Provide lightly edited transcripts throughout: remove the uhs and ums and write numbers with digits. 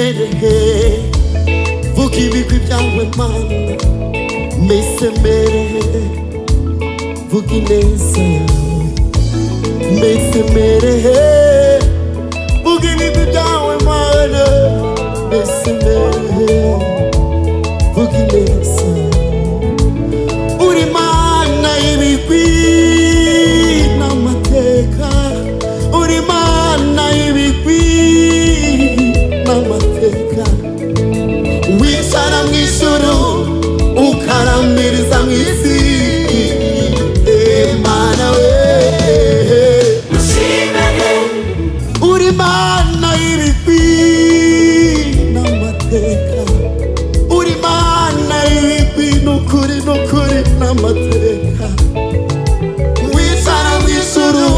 mere vuga ibigwi byawe mana mbese mere vuga ineza yawe mbese mere vuga ibigwi byawe mana mbese mere vuga ineza uri mana y'ibigwi n'amateka uri mana y'ibigwi n'amateka wicara mu ijuru ukarambiriza mu isi mana we ushimene uri mana y'ibigwi n'amateka uri mana y'ibigwi n'ukuri n'ukuri n'amateka wicara mu ijuru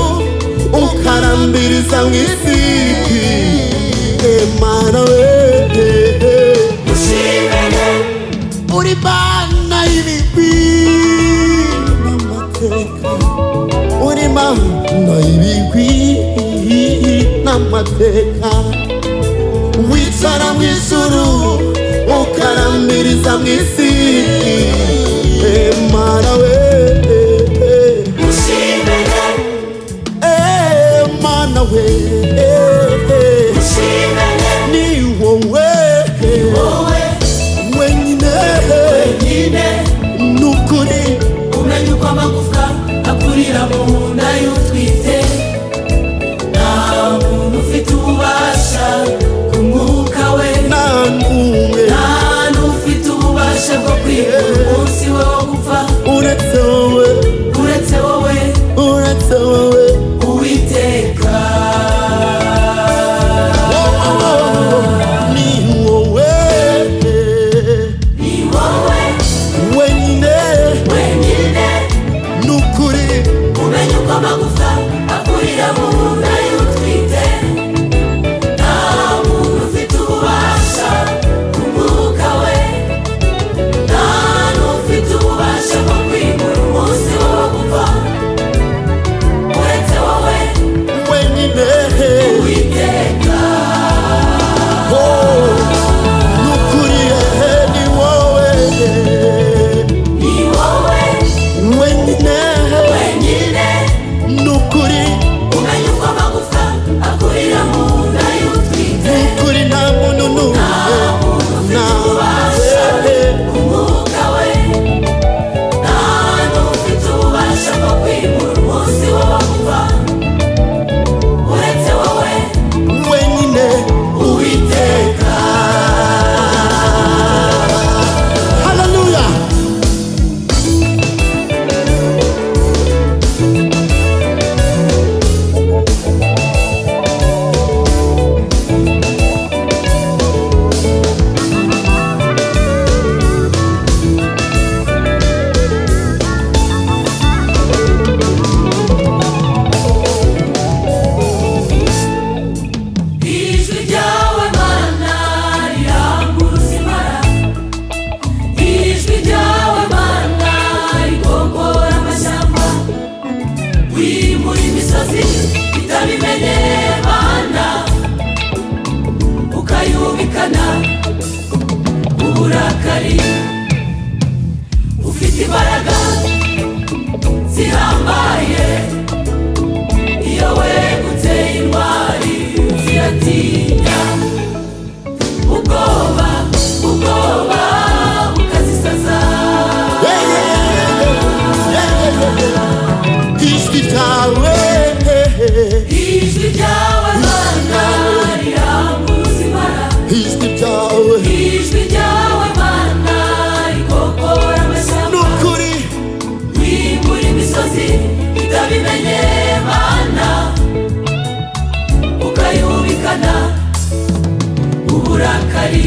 ukarambiriza mu isi mana we ushimene uri mana y'ibigwi n'amateka uri mana y'ibigwi n'amateka wicara mu ijuru ukarambiriza mu isi mana we ushimene mana we ushimene ni wowe wenyine nukuri umenya uko amagufwa akurira mu nda y'utwite nta muntu ufite ububasha ku mwuka we nta n'umwe nta n'ufite ububasha bwo kwimura umunsi we wo gupfa uretse wowe uretse wowe uretse wowe Uwiteka ni wowe wenyine nukuri umenya uko amagufwa akurira mu nda y'utwite nta muntu ufite ububasha ku mwuka we nta n'ufite ububasha bwo kwimura umunsi wo gupfa uretse wowe wenyine Uwiteka nukuri ni wowe wenyine nukuri umenya uko amagufwa akurira mu nda y'utwite nukuri nta muntu n'umwe ububasha ku mwuka we nta n'ufite ububasha bwo kwimura umunsi wo gupfa uretse wowe wenyine Uwiteka haleluya ijwi ryawe mana riranguruza impara ijwi ryawe mana rigongora amashyamba wimura imisozi itabimenye mana ukayubikana uburakari ufite imbaraga zihambaye iyo wegutse intwari ziratinya ubwoba bukazisaza ijwi ryawe ijwi ryawe mana riranguruza impara ijwi ryawe ijwi ryawe mana rigogora amashyamba nukuri wimura imisozi itabimenye mana ukayubikana uburakari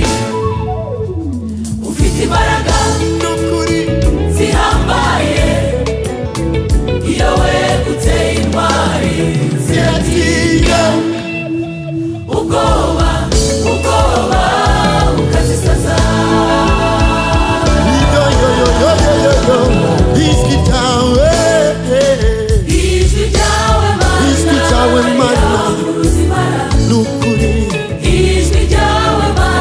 ufite imbaraga nukuri zihambaye iyo wegutse intwari ziratinya ubwoba bukazisaza ijwi ryawe ijwi ryawe mana mana riranguruza impara nukuri ijwi ryawe mana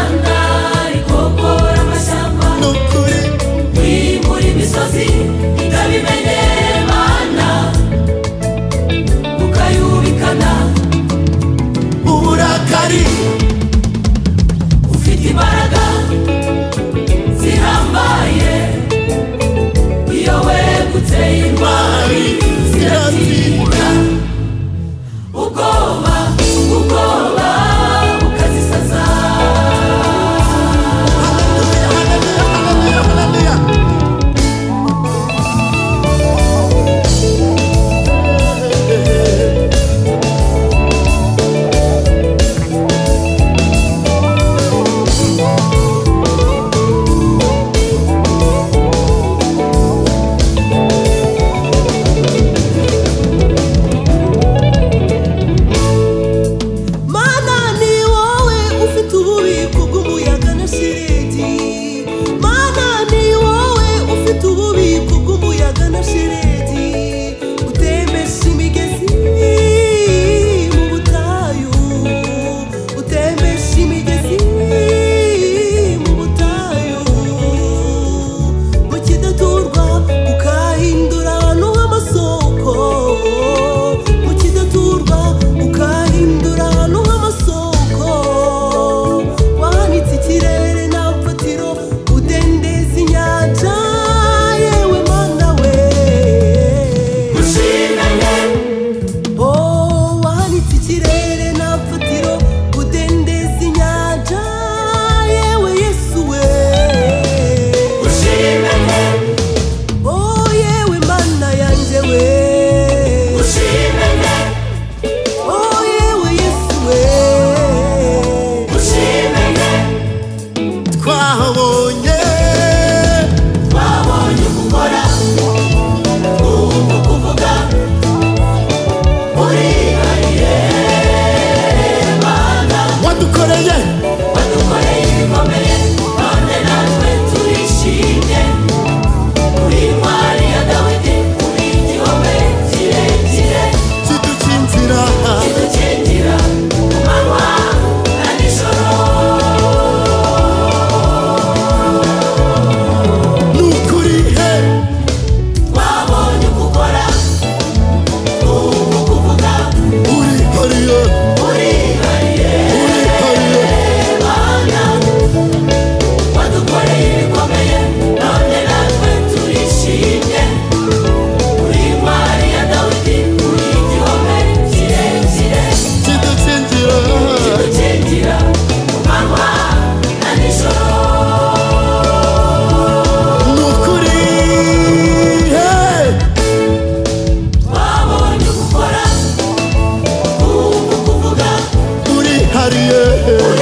yeah.